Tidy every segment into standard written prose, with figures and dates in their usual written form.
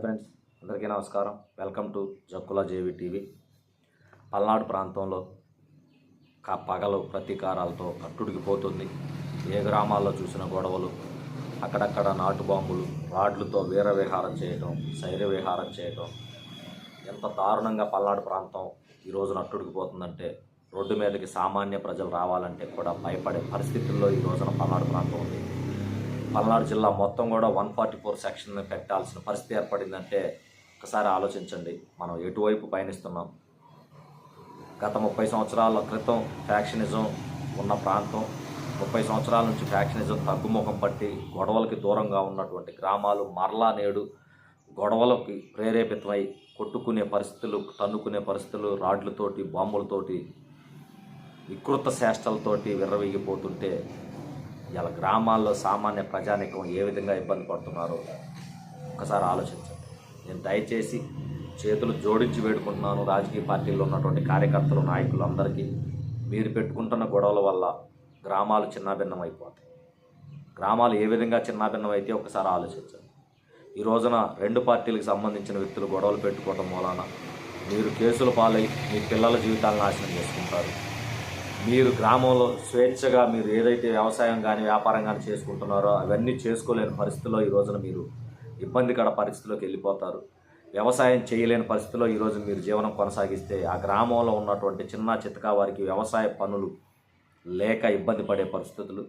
Hi friends, అందరికీ నమస్కారం. Welcome to Jakkula JV TV. Palnadu ప్రాంతంలో పగలు ప్రతీకారాలతో కట్టుడికిపోతుంది. ఏ గ్రామాల్లో చూసిన గొడవలు, అక్కడక్కడ నాటు బాంబులు, రాడ్లతో వీరవిహారం చేయడం, శైర్య విహారం చేయడం, ఎంత దారుణంగా పల్నాడు ప్రాంతం ఈ రోజున అట్టుడికిపోతుందంటే రోడ్డు మీదకి సామాన్య ప్రజలు రావాలంటే కూడా భయపడే పరిస్థితుల్లో ఈ రోజున పల్నాడు ప్రాంతం ఉంది. పల్నాడు జిల్లా మొత్తం కూడా 144 సెక్షన్ పెట్టాల్సిన పరిస్థితి ఏర్పడిందంటే ఒకసారి ఆలోచించండి, మనం ఎటువైపు పయనిస్తున్నాం. గత 30 సంవత్సరాల క్రితం ఫ్యాక్షనిజం ఉన్న ప్రాంతం, 30 సంవత్సరాల నుంచి ఫ్యాక్షనిజం తగ్గుముఖం పట్టి గొడవలకి దూరంగా ఉన్నటువంటి గ్రామాలు మరలా నేడు గొడవలకి ప్రేరేపితమై కొట్టుకునే పరిస్థితులు, తన్నుకునే పరిస్థితులు, రాడ్లతోటి, బాంబులతోటి, వికృత చేష్టలతోటి విర్రవీగిపోతుంటే ఇలా గ్రామాల్లో సామాన్య ప్రజానికం ఏ విధంగా ఇబ్బంది పడుతున్నారో ఒకసారి ఆలోచించండి. నేను దయచేసి చేతులు జోడించి వేడుకుంటున్నాను రాజకీయ పార్టీల్లో ఉన్నటువంటి కార్యకర్తలు, నాయకులు అందరికీ. మీరు పెట్టుకుంటున్న గొడవల వల్ల గ్రామాలు చిన్నాభిన్నం అయిపోతాయి. గ్రామాలు ఏ విధంగా చిన్నాభిన్నం అయితే ఒకసారి ఆలోచించండి. ఈ రోజున రెండు పార్టీలకు సంబంధించిన వ్యక్తులు గొడవలు పెట్టుకోవడం మూలాన మీరు కేసుల పాలై మీ పిల్లల జీవితాలను నాశనం చేసుకుంటారు. మీరు గ్రామంలో స్వేచ్ఛగా మీరు ఏదైతే వ్యవసాయం కానీ వ్యాపారం కానీ చేసుకుంటున్నారో అవన్నీ చేసుకోలేని పరిస్థితుల్లో ఈ రోజున మీరు ఇబ్బందికర పరిస్థితుల్లోకి వెళ్ళిపోతారు. వ్యవసాయం చేయలేని పరిస్థితుల్లో ఈరోజు మీరు జీవనం కొనసాగిస్తే ఆ గ్రామంలో ఉన్నటువంటి చిన్న చితకా వారికి వ్యవసాయ పనులు లేక ఇబ్బంది పడే పరిస్థితులు,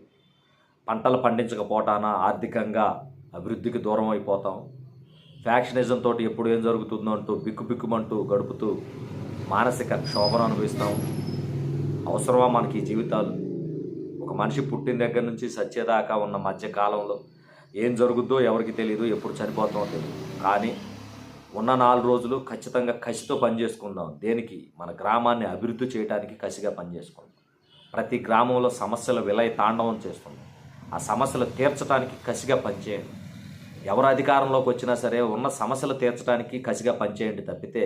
పంటలు పండించకపోవటాన ఆర్థికంగా అభివృద్ధికి దూరం అయిపోతాం. ఫ్యాక్షనిజం తోటి ఎప్పుడు ఏం జరుగుతుందో అంటూ బిక్కుబిక్కుమంటూ గడుపుతూ మానసిక క్షోభను అనుభవిస్తాం. అవసరమా మనకి ఈ జీవితాలు? ఒక మనిషి పుట్టిన దగ్గర నుంచి సత్యదాకా ఉన్న మధ్య కాలంలో ఏం జరుగుద్దో ఎవరికి తెలియదు, ఎప్పుడు చనిపోతామో తెలియదు. కానీ ఉన్న 4 రోజులు ఖచ్చితంగా కసితో పనిచేసుకుందాం. దేనికి? మన గ్రామాన్ని అభివృద్ధి చేయడానికి కసిగా పనిచేసుకుందాం. ప్రతి గ్రామంలో సమస్యల విలయ తాండవం చేస్తున్నాం. ఆ సమస్యలు తీర్చడానికి కసిగా పనిచేయండి. ఎవరు అధికారంలోకి వచ్చినా సరే ఉన్న సమస్యలు తీర్చడానికి కసిగా పనిచేయండి తప్పితే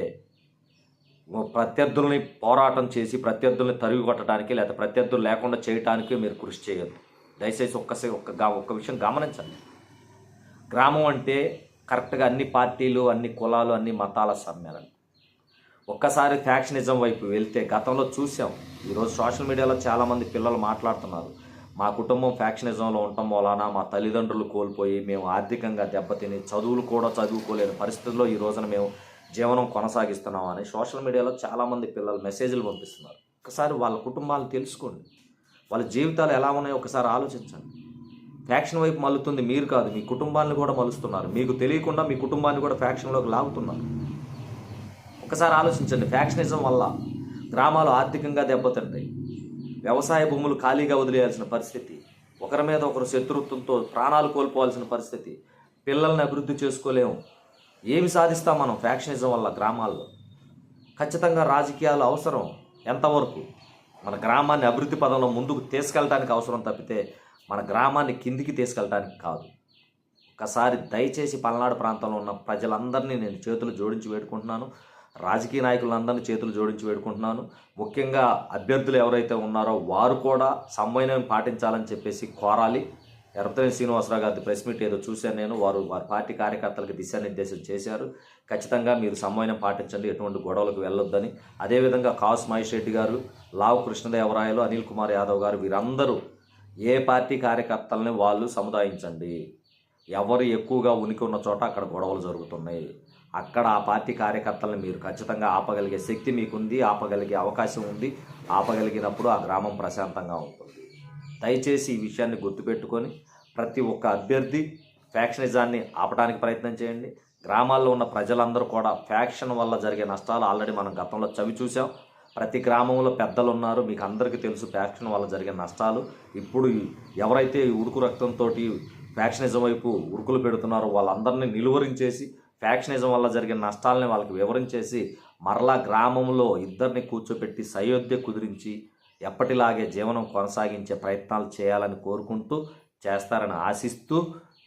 ప్రత్యర్థుల్ని పోరాటం చేసి ప్రత్యర్థుల్ని తరిగి కొట్టడానికి లేదా ప్రత్యర్థులు లేకుండా చేయడానికి మీరు కృషి చేయొద్దు. దయచేసి ఒక్క విషయం గమనించండి. గ్రామం అంటే కరెక్ట్గా అన్ని పార్టీలు, అన్ని కులాలు, అన్ని మతాల సమ్మేళనం. ఒక్కసారి ఫ్యాక్షనిజం వైపు వెళ్తే గతంలో చూసాం. ఈరోజు సోషల్ మీడియాలో చాలామంది పిల్లలు మాట్లాడుతున్నారు, మా కుటుంబం ఫ్యాక్షనిజంలో ఉండటం వలన మా తల్లిదండ్రులు కోల్పోయి మేము ఆర్థికంగా దెబ్బతిని చదువులు కూడా చదువుకోలేని పరిస్థితుల్లో ఈ రోజున మేము జీవనం కొనసాగిస్తున్నాం అని సోషల్ మీడియాలో చాలామంది పిల్లలు మెసేజ్లు పంపిస్తున్నారు. ఒకసారి వాళ్ళ కుటుంబాలు తెలుసుకోండి, వాళ్ళ జీవితాలు ఎలా ఉన్నాయో ఒకసారి ఆలోచించండి. ఫ్యాక్షన్ వైపు మలుతుంది మీరు కాదు, మీ కుటుంబాన్ని కూడా మలుస్తున్నారు. మీకు తెలియకుండా మీ కుటుంబాన్ని కూడా ఫ్యాక్షన్లోకి లాగుతున్నారు. ఒకసారి ఆలోచించండి. ఫ్యాక్షనిజం వల్ల గ్రామాలు ఆర్థికంగా దెబ్బతింటాయి. వ్యవసాయ భూములు ఖాళీగా వదిలేయాల్సిన పరిస్థితి, ఒకరి మీద ఒకరు శత్రుత్వంతో ప్రాణాలు కోల్పోవాల్సిన పరిస్థితి, పిల్లల్ని అభివృద్ధి చేసుకోలేము. ఏమి సాధిస్తాం మనం ఫ్యాక్షనిజం వల్ల గ్రామాల్లో? ఖచ్చితంగా రాజకీయాలు అవసరం ఎంతవరకు? మన గ్రామాన్ని అభివృద్ధి పదంలో ముందుకు తీసుకెళ్ళడానికి అవసరం తప్పితే మన గ్రామాన్ని కిందికి తీసుకెళ్ళడానికి కాదు. ఒకసారి దయచేసి పల్నాడు ప్రాంతంలో ఉన్న ప్రజలందరినీ నేను చేతులు జోడించి వేడుకుంటున్నాను. రాజకీయ నాయకులందరినీ చేతులు జోడించి వేడుకుంటున్నాను. ముఖ్యంగా అభ్యర్థులు ఎవరైతే ఉన్నారో వారు కూడా సమన్వయం పాటించాలని చెప్పేసి కోరాలి. ఎర్రతోని శ్రీనివాసరావు గారి ప్రెస్ మీట్ ఏదో చూశాను నేను. వారి పార్టీ కార్యకర్తలకు దిశానిర్దేశం చేశారు. ఖచ్చితంగా మీరు సమన్వయం పాటించండి, ఎటువంటి గొడవలకు వెళ్ళొద్దని. అదేవిధంగా కాసు మహేష్ రెడ్డి గారు, లావు కృష్ణదేవరాయలు, అనిల్ కుమార్ యాదవ్ గారు వీరందరూ ఏ పార్టీ కార్యకర్తలని వాళ్ళు సముదాయించండి. ఎవరు ఎక్కువగా ఉనికి ఉన్న చోట అక్కడ గొడవలు జరుగుతున్నాయి. అక్కడ ఆ పార్టీ కార్యకర్తలను మీరు ఖచ్చితంగా ఆపగలిగే శక్తి మీకుంది, ఆపగలిగే అవకాశం ఉంది. ఆపగలిగినప్పుడు ఆ గ్రామం ప్రశాంతంగా ఉంటుంది. దయచేసి ఈ విషయాన్ని గుర్తుపెట్టుకొని ప్రతి ఒక్క అభ్యర్థి ఫ్యాక్షనిజాన్ని ఆపడానికి ప్రయత్నం చేయండి. గ్రామాల్లో ఉన్న ప్రజలందరూ కూడా ఫ్యాక్షన్ వల్ల జరిగే నష్టాలు ఆల్రెడీ మనం గతంలో చవి చూసాం. ప్రతి గ్రామంలో పెద్దలు ఉన్నారు, మీకు అందరికీ తెలుసు ఫ్యాక్షన్ వల్ల జరిగే నష్టాలు. ఇప్పుడు ఎవరైతే ఉడుకు రక్తంతో ఫ్యాక్షనిజం వైపు ఉరుకులు పెడుతున్నారో వాళ్ళందరినీ నిలువరించేసి ఫ్యాక్షనిజం వల్ల జరిగే నష్టాలని వాళ్ళకి వివరించేసి మరలా గ్రామంలో ఇద్దరిని కూర్చోపెట్టి సయోధ్య కుదిరించి ఎప్పటిలాగే జీవనం కొనసాగించే ప్రయత్నాలు చేయాలని కోరుకుంటూ, చేస్తారని ఆశిస్తూ,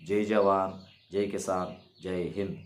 జై జవాన్, జై కిసాన్, జై హింద్.